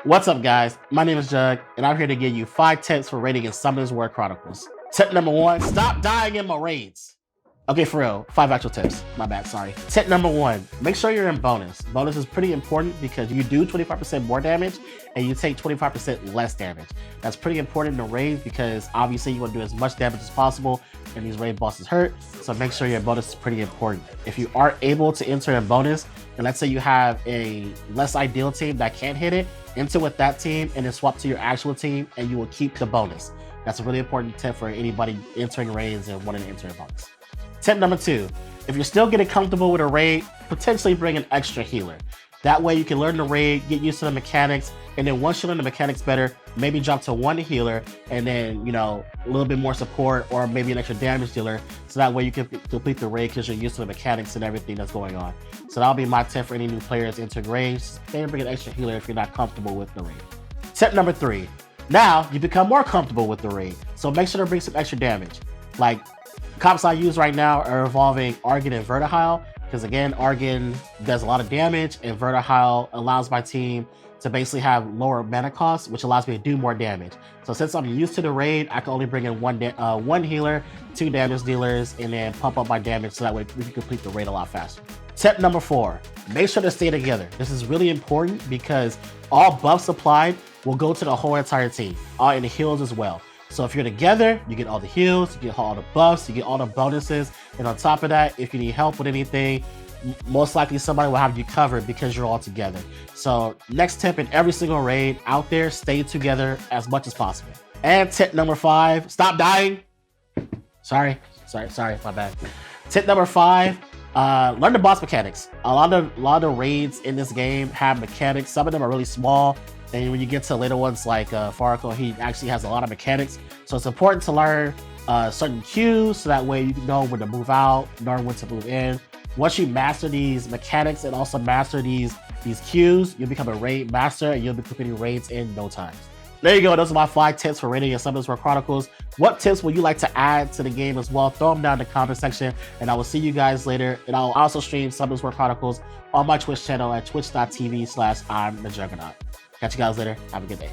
What's up, guys? My name is Jugg, and I'm here to give you 5 tips for raiding in Summoners War Chronicles. Tip number 1, stop dying in my raids. Okay, for real, 5 actual tips. My bad, sorry. Tip number 1, make sure you're in bonus. Bonus is pretty important because you do 25% more damage and you take 25% less damage. That's pretty important in the raids because obviously you want to do as much damage as possible and these raid bosses hurt, so make sure your bonus is pretty important. If you aren't able to enter in bonus, and let's say you have a less ideal team that can't hit it, enter with that team and then swap to your actual team and you will keep the bonus. That's a really important tip for anybody entering raids and wanting to enter a bonus. Tip number 2, if you're still getting comfortable with a raid, potentially bring an extra healer. That way you can learn the raid, get used to the mechanics, and then once you learn the mechanics better, maybe drop to 1 healer and then, a little bit more support or maybe an extra damage dealer. So that way you can complete the raid because you're used to the mechanics and everything that's going on. So that'll be my tip for any new players entering raids. Maybe bring an extra healer if you're not comfortable with the raid. Tip number 3, now you become more comfortable with the raid. So make sure to bring some extra damage. Like, comps I use right now are involving Argon and Vertihile, because again, Argon does a lot of damage and Vertihile allows my team to basically have lower mana costs, which allows me to do more damage. So since I'm used to the raid, I can only bring in one healer, 2 damage dealers, and then pump up my damage so that way we can complete the raid a lot faster. Tip number 4, make sure to stay together. This is really important because all buffs applied will go to the whole entire team, and the heals as well. So if you're together, you get all the heals, you get all the buffs, you get all the bonuses, and on top of that, if you need help with anything, most likely somebody will have you covered because you're all together. So next tip in every single raid out there, stay together as much as possible. And tip number 5, stop dying. Sorry, my bad. Tip number 5, learn the boss mechanics. A lot of raids in this game have mechanics. Some of them are really small. And when you get to later ones like Farco, he actually has a lot of mechanics. So it's important to learn certain cues so that way you know when to move out, know when to move in. Once you master these mechanics and also master these cues, you'll become a raid master and you'll be completing raids in no time. There you go. Those are my 5 tips for raiding in Summoners War Chronicles. What tips would you like to add to the game as well? Throw them down in the comment section and I will see you guys later. And I'll also stream Summoners War Chronicles on my Twitch channel at twitch.tv/I'mTheJuggernaut. Catch you guys later. Have a good day.